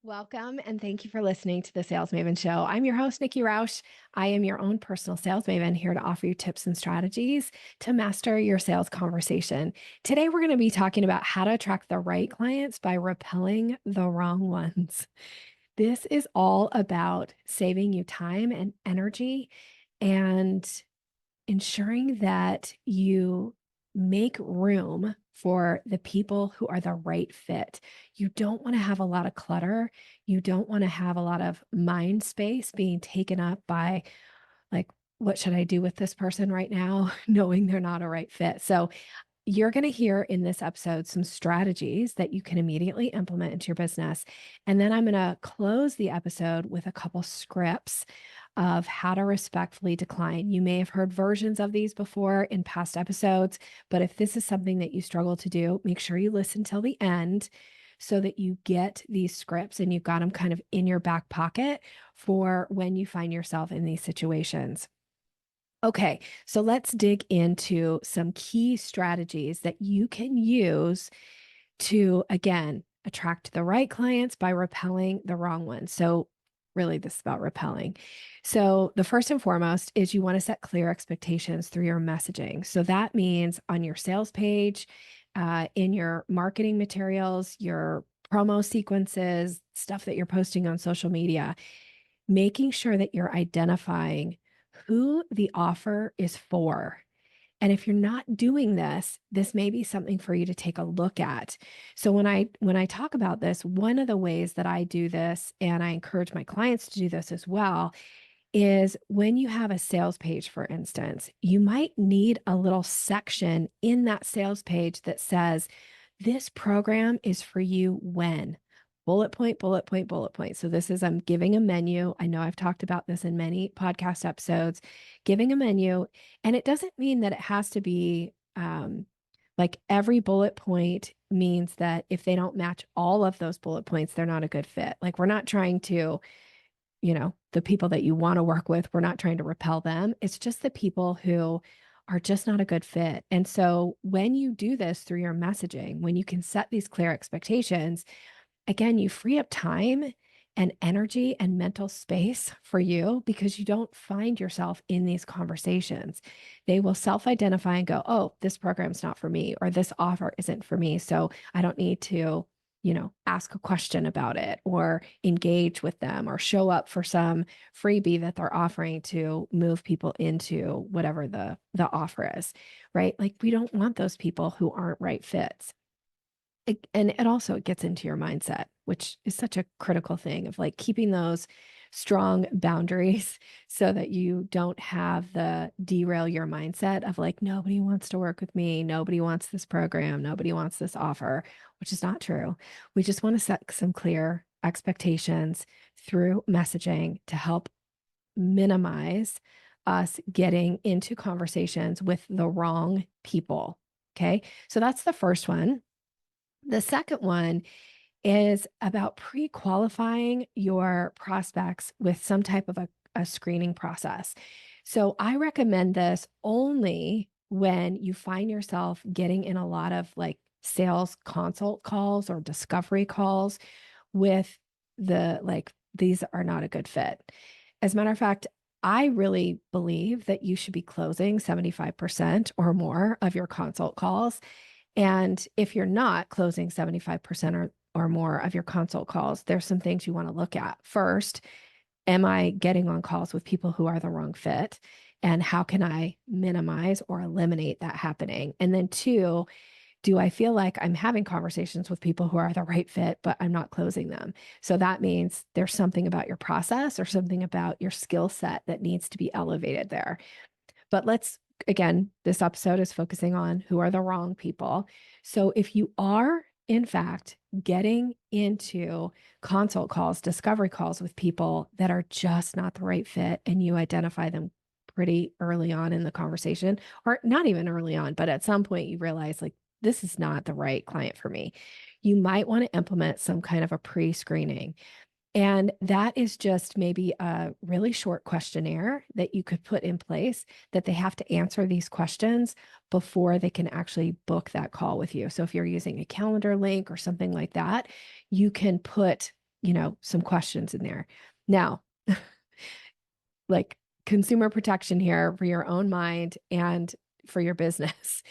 Welcome and thank you for listening to the Sales Maven Show. I'm your host, Nikki Roush. I am your own personal sales maven here to offer you tips and strategies to master your sales conversation. Today, we're going to be talking about how to attract the right clients by repelling the wrong ones. This is all about saving you time and energy and ensuring that you make room for the people who are the right fit. You don't want to have a lot of clutter. You don't want to have a lot of mind space being taken up by, like, what should I do with this person right now, knowing they're not a right fit. So, you're going to hear in this episode some strategies that you can immediately implement into your business. And then I'm going to close the episode with a couple scripts of how to respectfully decline. You may have heard versions of these before in past episodes, but if this is something that you struggle to do, make sure you listen till the end so that you get these scripts and you've got them kind of in your back pocket for when you find yourself in these situations. Okay, so let's dig into some key strategies that you can use to, again, attract the right clients by repelling the wrong ones. So, really, this is about repelling. So, the first and foremost is you want to set clear expectations through your messaging. So, that means on your sales page, in your marketing materials, your promo sequences, stuff that you're posting on social media, making sure that you're identifying who the offer is for. And if you're not doing this, this may be something for you to take a look at. So when I talk about this, one of the ways that I do this, and I encourage my clients to do this as well, is when you have a sales page, for instance, you might need a little section in that sales page that says, this program is for you when bullet point, bullet point, bullet point. So this is, I'm giving a menu. I know I've talked about this in many podcast episodes, giving a menu. And it doesn't mean that it has to be like every bullet point means that if they don't match all of those bullet points, they're not a good fit. Like we're not trying to, the people that you want to work with, we're not trying to repel them. It's just the people who are just not a good fit. And so when you do this through your messaging, when you can set these clear expectations, again, you free up time and energy and mental space for you because you don't find yourself in these conversations. They will self identify and go, oh, this program's not for me, or this offer isn't for me. So I don't need to, ask a question about it or engage with them or show up for some freebie that they're offering to move people into whatever the offer is, right? Like we don't want those people who aren't right fits. And it also gets into your mindset, which is such a critical thing of like keeping those strong boundaries so that you don't have the derail your mindset of like, nobody wants to work with me. Nobody wants this program. Nobody wants this offer, which is not true. We just want to set some clear expectations through messaging to help minimize us getting into conversations with the wrong people. Okay. So that's the first one. The second one is about pre-qualifying your prospects with some type of a screening process. So I recommend this only when you find yourself getting in a lot of like sales consult calls or discovery calls with these are not a good fit. As a matter of fact, I really believe that you should be closing 75% or more of your consult calls. And if you're not closing 75% or more of your consult calls, there's some things you want to look at. First, am I getting on calls with people who are the wrong fit? And how can I minimize or eliminate that happening? And then two, do I feel like I'm having conversations with people who are the right fit, but I'm not closing them? So that means there's something about your process or something about your skill set that needs to be elevated there. But again, this episode is focusing on who are the wrong people. So if you are, in fact, getting into consult calls, discovery calls with people that are just not the right fit, and you identify them pretty early on in the conversation, or not even early on, but at some point you realize, like, this is not the right client for me, you might want to implement some kind of a pre-screening. And that is just maybe a really short questionnaire that you could put in place that they have to answer these questions before they can actually book that call with you. So if you're using a calendar link or something like that, you can put some questions in there. Now, like consumer protection here for your own mind and for your business.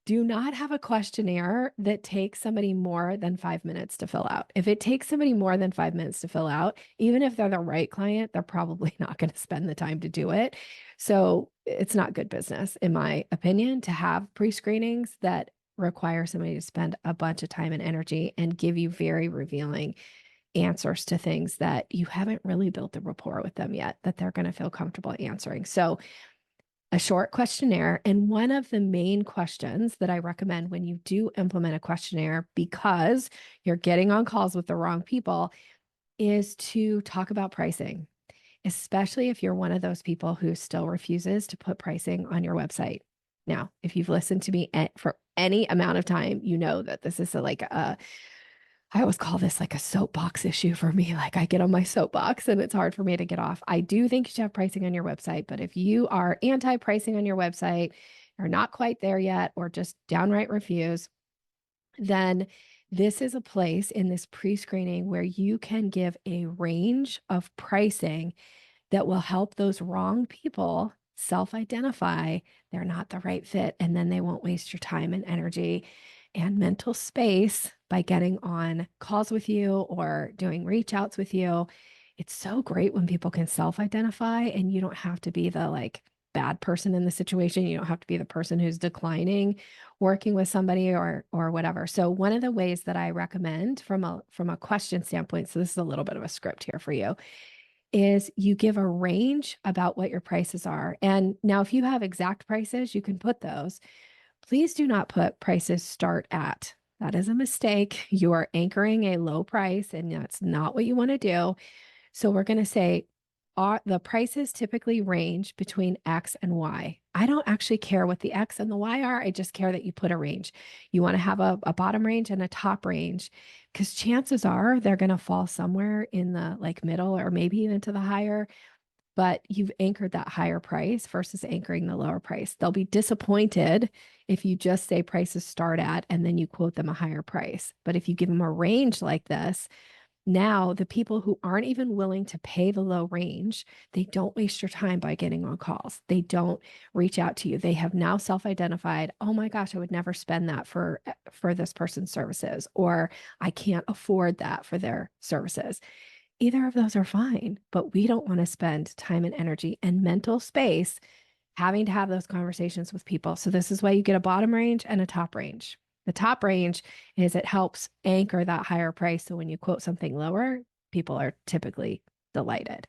Do not have a questionnaire that takes somebody more than 5 minutes to fill out. If it takes somebody more than 5 minutes to fill out, even if they're the right client, they're probably not going to spend the time to do it. So it's not good business, in my opinion, to have pre-screenings that require somebody to spend a bunch of time and energy and give you very revealing answers to things that you haven't really built a rapport with them yet, that they're going to feel comfortable answering. So a short questionnaire. And one of the main questions that I recommend when you do implement a questionnaire, because you're getting on calls with the wrong people, is to talk about pricing, especially if you're one of those people who still refuses to put pricing on your website. Now, if you've listened to me for any amount of time, you know that this is I always call this like a soapbox issue for me. Like I get on my soapbox and it's hard for me to get off. I do think you should have pricing on your website, but if you are anti-pricing on your website, or not quite there yet, or just downright refuse, then this is a place in this pre-screening where you can give a range of pricing that will help those wrong people self-identify they're not the right fit. And then they won't waste your time and energy and mental space by getting on calls with you or doing reach outs with you. It's so great when people can self-identify and you don't have to be the bad person in the situation. You don't have to be the person who's declining working with somebody or whatever. So one of the ways that I recommend from a question standpoint, so this is a little bit of a script here for you, is you give a range about what your prices are. And now if you have exact prices, you can put those. Please do not put prices start at. That is a mistake. You are anchoring a low price, and that's not what you want to do. So we're going to say the prices typically range between X and Y. I don't actually care what the X and the Y are. I just care that you put a range. You want to have a bottom range and a top range, because chances are they're going to fall somewhere in the middle or maybe even to the higher, but you've anchored that higher price versus anchoring the lower price. They'll be disappointed if you just say prices start at and then you quote them a higher price. But if you give them a range like this, now the people who aren't even willing to pay the low range, they don't waste your time by getting on calls. They don't reach out to you. They have now self-identified, oh my gosh, I would never spend that for this person's services, or I can't afford that for their services. Either of those are fine, but we don't want to spend time and energy and mental space having to have those conversations with people. So this is why you get a bottom range and a top range. The top range is it helps anchor that higher price. So when you quote something lower, people are typically delighted.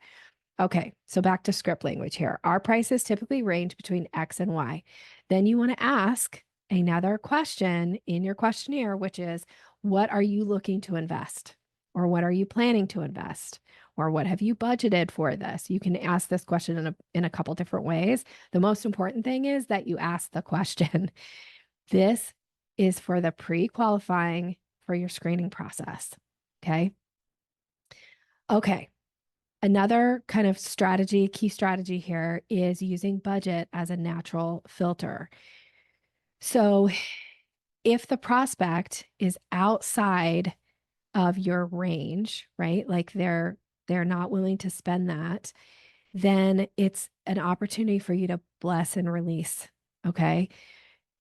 Okay, so back to script language here. Our prices typically range between X and Y. Then you want to ask another question in your questionnaire, which is, what are you looking to invest? Or what are you planning to invest? Or what have you budgeted for this? You can ask this question in a couple different ways. The most important thing is that you ask the question. This is for the pre-qualifying for your screening process. Okay. Okay. Another kind of key strategy here is using budget as a natural filter. So if the prospect is outside of your range, right? Like they're not willing to spend that, then it's an opportunity for you to bless and release. Okay.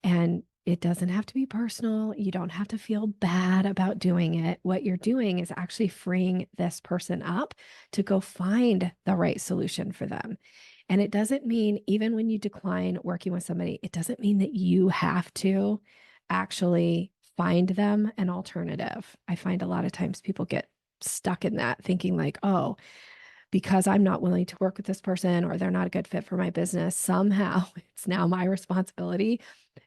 And it doesn't have to be personal. You don't have to feel bad about doing it. What you're doing is actually freeing this person up to go find the right solution for them. And it doesn't mean, even when you decline working with somebody, it doesn't mean that you have to actually find them an alternative. I find a lot of times people get stuck in that thinking like, oh, because I'm not willing to work with this person or they're not a good fit for my business, somehow it's now my responsibility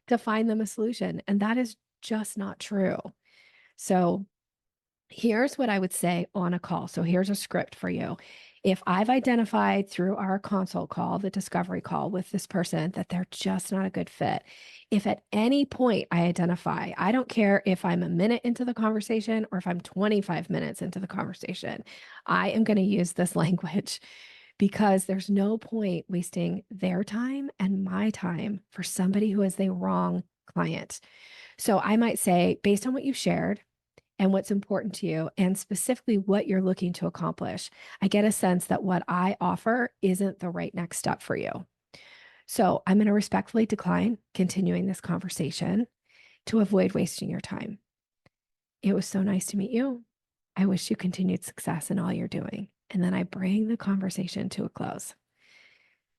to find them a solution. And that is just not true. So here's what I would say on a call. So here's a script for you. If I've identified through our consult call, the discovery call with this person, that they're just not a good fit, if at any point I identify, I don't care if I'm a minute into the conversation or if I'm 25 minutes into the conversation, I am going to use this language, because there's no point wasting their time and my time for somebody who is the wrong client. So I might say, based on what you've shared, and what's important to you, and specifically what you're looking to accomplish, I get a sense that what I offer isn't the right next step for you. So I'm going to respectfully decline continuing this conversation to avoid wasting your time. It was so nice to meet you. I wish you continued success in all you're doing. And then I bring the conversation to a close.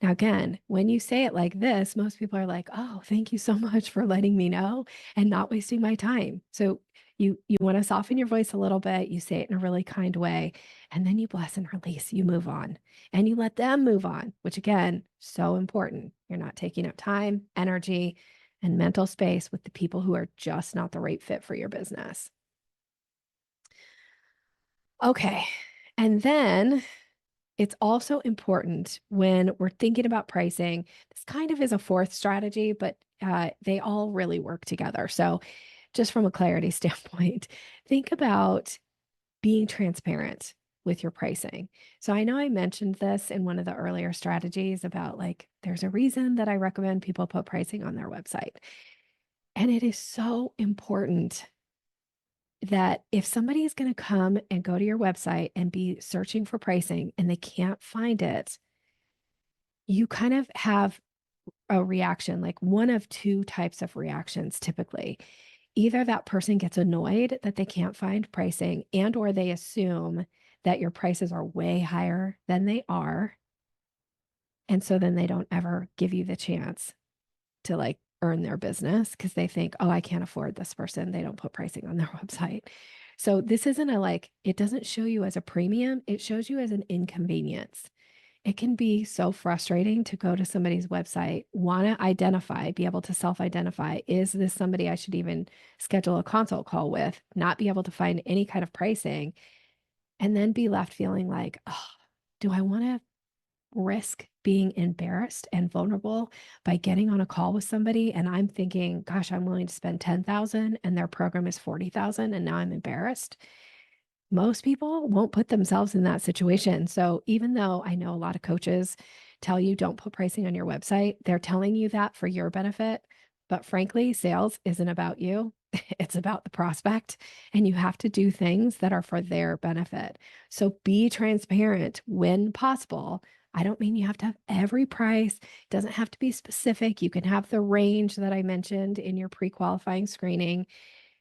Now, again, when you say it like this, most people are like, oh, thank you so much for letting me know and not wasting my time. So you want to soften your voice a little bit. You say it in a really kind way, and then you bless and release. You move on and you let them move on, which again, so important. You're not taking up time, energy, and mental space with the people who are just not the right fit for your business. Okay. And then it's also important when we're thinking about pricing. This kind of is a fourth strategy, but they all really work together. So, just from a clarity standpoint, think about being transparent with your pricing. So, I know I mentioned this in one of the earlier strategies about like, there's a reason that I recommend people put pricing on their website. And it is so important that if somebody is going to come and go to your website and be searching for pricing and they can't find it, you kind of have a reaction, like one of two types of reactions typically. Either that person gets annoyed that they can't find pricing and or they assume that your prices are way higher than they are. And so then they don't ever give you the chance to like earn their business because they think, oh, I can't afford this person. They don't put pricing on their website. So this isn't a like, it doesn't show you as a premium, it shows you as an inconvenience. It can be so frustrating to go to somebody's website, want to identify, be able to self identify, is this somebody I should even schedule a consult call with, not be able to find any kind of pricing, and then be left feeling like, oh, do I want to risk being embarrassed and vulnerable by getting on a call with somebody and I'm thinking, gosh, I'm willing to spend 10,000 and their program is 40,000 and now I'm embarrassed. Most people won't put themselves in that situation. So even though I know a lot of coaches tell you don't put pricing on your website, they're telling you that for your benefit. But frankly, sales isn't about you. It's about the prospect, and you have to do things that are for their benefit. So be transparent when possible. I don't mean you have to have every price. It doesn't have to be specific. You can have the range that I mentioned in your pre-qualifying screening.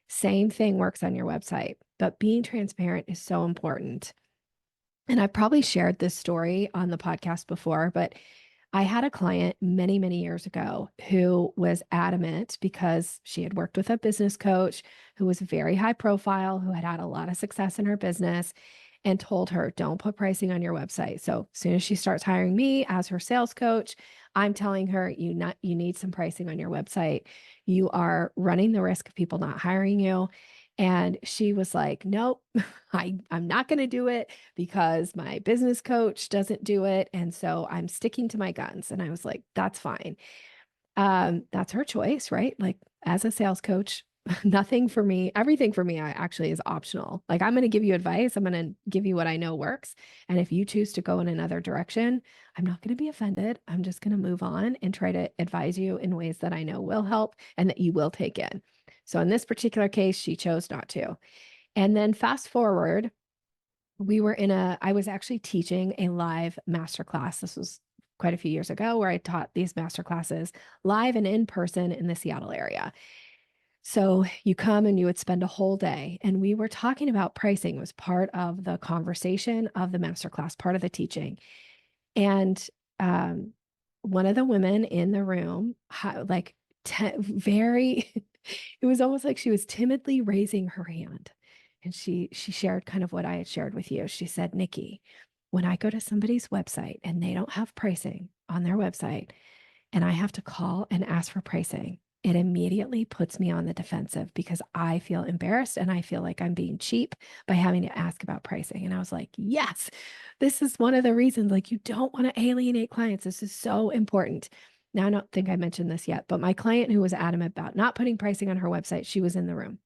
Same thing works on your website, but being transparent is so important. And I probably shared this story on the podcast before, but I had a client many, many years ago who was adamant because she had worked with a business coach who was very high profile, who had had a lot of success in her business, and told her, don't put pricing on your website. So as soon as she starts hiring me as her sales coach, I'm telling her, you need some pricing on your website. You are running the risk of people not hiring you. And she was like, nope, I'm not going to do it because my business coach doesn't do it. And so I'm sticking to my guns. And I was like, that's fine. That's her choice, right? Like as a sales coach, nothing for me, everything for me, I actually is optional. Like I'm going to give you advice. I'm going to give you what I know works. And if you choose to go in another direction, I'm not going to be offended. I'm just going to move on and try to advise you in ways that I know will help and that you will take in. So in this particular case, she chose not to. And then fast forward, I was actually teaching a live masterclass. This was quite a few years ago where I taught these master classes live and in person in the Seattle area. So you come and you would spend a whole day, and we were talking about pricing. It was part of the conversation of the masterclass, part of the teaching. And one of the women in the room, very, it was almost like she was timidly raising her hand. And she shared kind of what I had shared with you. She said, Nikki, when I go to somebody's website and they don't have pricing on their website, and I have to call and ask for pricing, it immediately puts me on the defensive because I feel embarrassed and I feel like I'm being cheap by having to ask about pricing. And I was like, yes, this is one of the reasons, like, you don't want to alienate clients. This is so important. Now, I don't think I mentioned this yet, but my client who was adamant about not putting pricing on her website, she was in the room.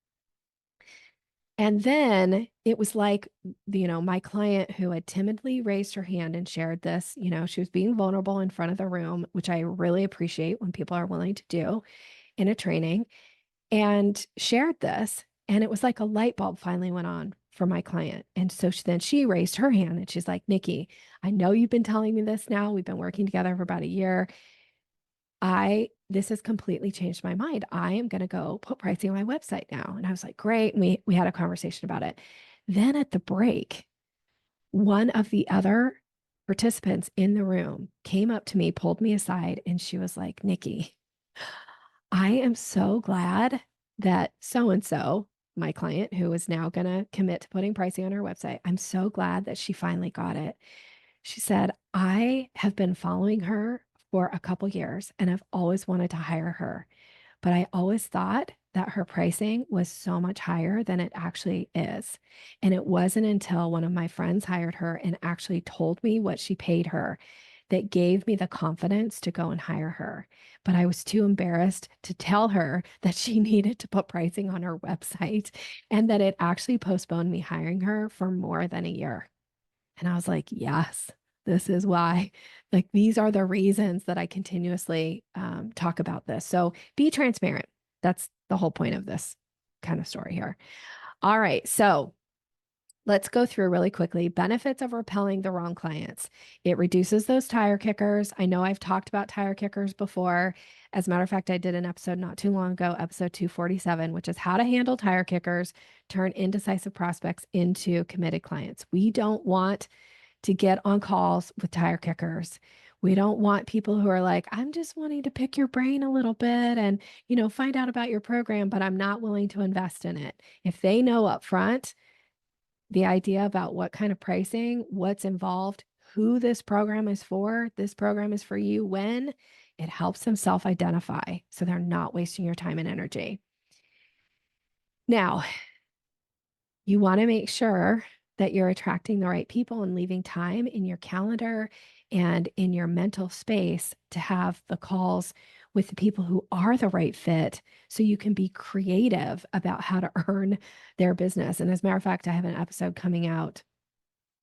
And then it was like, my client who had timidly raised her hand and shared this, she was being vulnerable in front of the room, which I really appreciate when people are willing to do in a training, and shared this. And it was like a light bulb finally went on for my client. And so then she raised her hand and she's like, Nikki, I know you've been telling me this now. We've been working together for about a year. This has completely changed my mind. I am going to go put pricing on my website now. And I was like, great. And we had a conversation about it. Then at the break, one of the other participants in the room came up to me, pulled me aside, and she was like, Nikki, I am so glad that so and so, my client who is now going to commit to putting pricing on her website, I'm so glad that she finally got it. She said, I have been following her for a couple years and I've always wanted to hire her, but I always thought that her pricing was so much higher than it actually is. And it wasn't until one of my friends hired her and actually told me what she paid her that gave me the confidence to go and hire her. But I was too embarrassed to tell her that she needed to put pricing on her website and that it actually postponed me hiring her for more than a year. And I was like, yes, this is why. Like, these are the reasons that I continuously talk about this. So be transparent. That's the whole point of this kind of story here. All right. So let's go through really quickly. Benefits of repelling the wrong clients. It reduces those tire kickers. I know I've talked about tire kickers before. As a matter of fact, I did an episode not too long ago, episode 247, which is how to handle tire kickers, turn indecisive prospects into committed clients. We don't want to get on calls with tire kickers. We don't want people who are like, I'm just wanting to pick your brain a little bit and, find out about your program, but I'm not willing to invest in it. If they know up front the idea about what kind of pricing, what's involved, who this program is for, this program is for you when, it helps them self-identify so they're not wasting your time and energy. Now, you want to make sure that you're attracting the right people and leaving time in your calendar and in your mental space to have the calls with the people who are the right fit so you can be creative about how to earn their business. And as a matter of fact, I have an episode coming out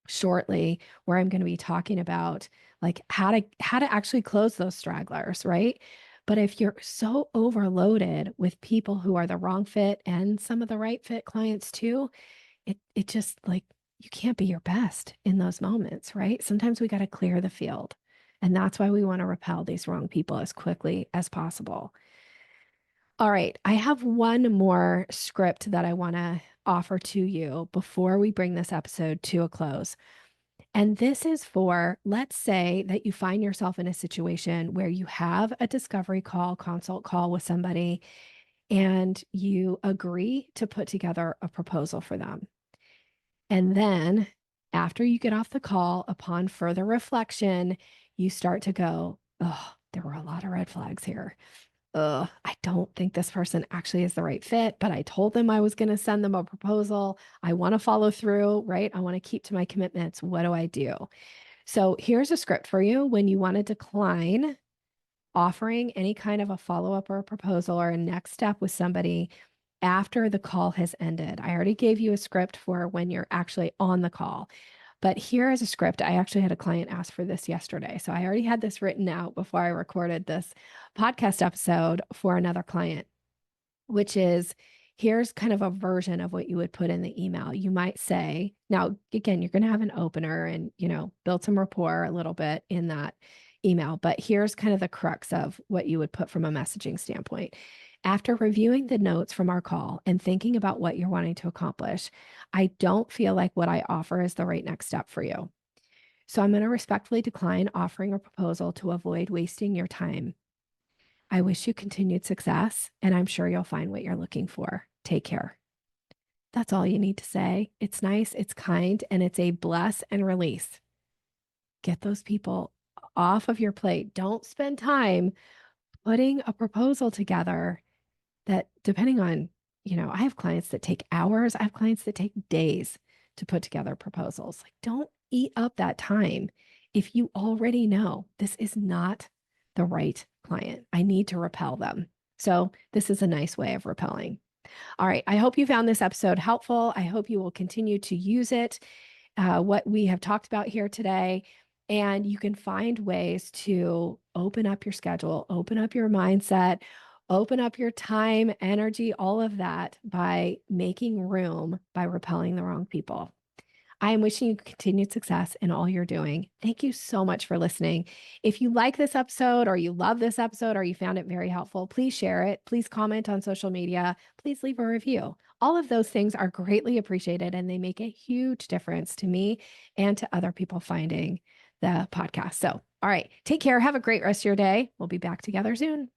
shortly where I'm going to be talking about like how to actually close those stragglers, right? But if you're so overloaded with people who are the wrong fit and some of the right fit clients too, it just like you can't be your best in those moments, right? Sometimes we got to clear the field. And that's why we want to repel these wrong people as quickly as possible. All right, I have one more script that I want to offer to you before we bring this episode to a close. And this is for, let's say that you find yourself in a situation where you have a discovery call, consult call with somebody, and you agree to put together a proposal for them. And then after you get off the call, upon further reflection, you start to go, oh, there were a lot of red flags here. I don't think this person actually is the right fit, but I told them I was going to send them a proposal. I want to follow through, right? I want to keep to my commitments. What do I do? So here's a script for you when you want to decline offering any kind of a follow-up or a proposal or a next step with somebody after the call has ended. I already gave you a script for when you're actually on the call. But here is a script. I actually had a client ask for this yesterday. So I already had this written out before I recorded this podcast episode for another client, which is here's kind of a version of what you would put in the email. You might say, now, again, you're going to have an opener and, build some rapport a little bit in that email. But here's kind of the crux of what you would put from a messaging standpoint. After reviewing the notes from our call and thinking about what you're wanting to accomplish, I don't feel like what I offer is the right next step for you. So I'm going to respectfully decline offering a proposal to avoid wasting your time. I wish you continued success, and I'm sure you'll find what you're looking for. Take care. That's all you need to say. It's nice, it's kind, and it's a bless and release. Get those people off of your plate. Don't spend time putting a proposal together that, depending on, I have clients that take hours, I have clients that take days to put together proposals. Like, don't eat up that time if you already know this is not the right client. I need to repel them. So this is a nice way of repelling. All right. I hope you found this episode helpful. I hope you will continue to use it, what we have talked about here today. And you can find ways to open up your schedule, open up your mindset, Open up your time, energy, all of that by making room by repelling the wrong people. I am wishing you continued success in all you're doing. Thank you so much for listening. If you like this episode or you love this episode or you found it very helpful, please share it. Please comment on social media. Please leave a review. All of those things are greatly appreciated and they make a huge difference to me and to other people finding the podcast. So, all right, take care. Have a great rest of your day. We'll be back together soon.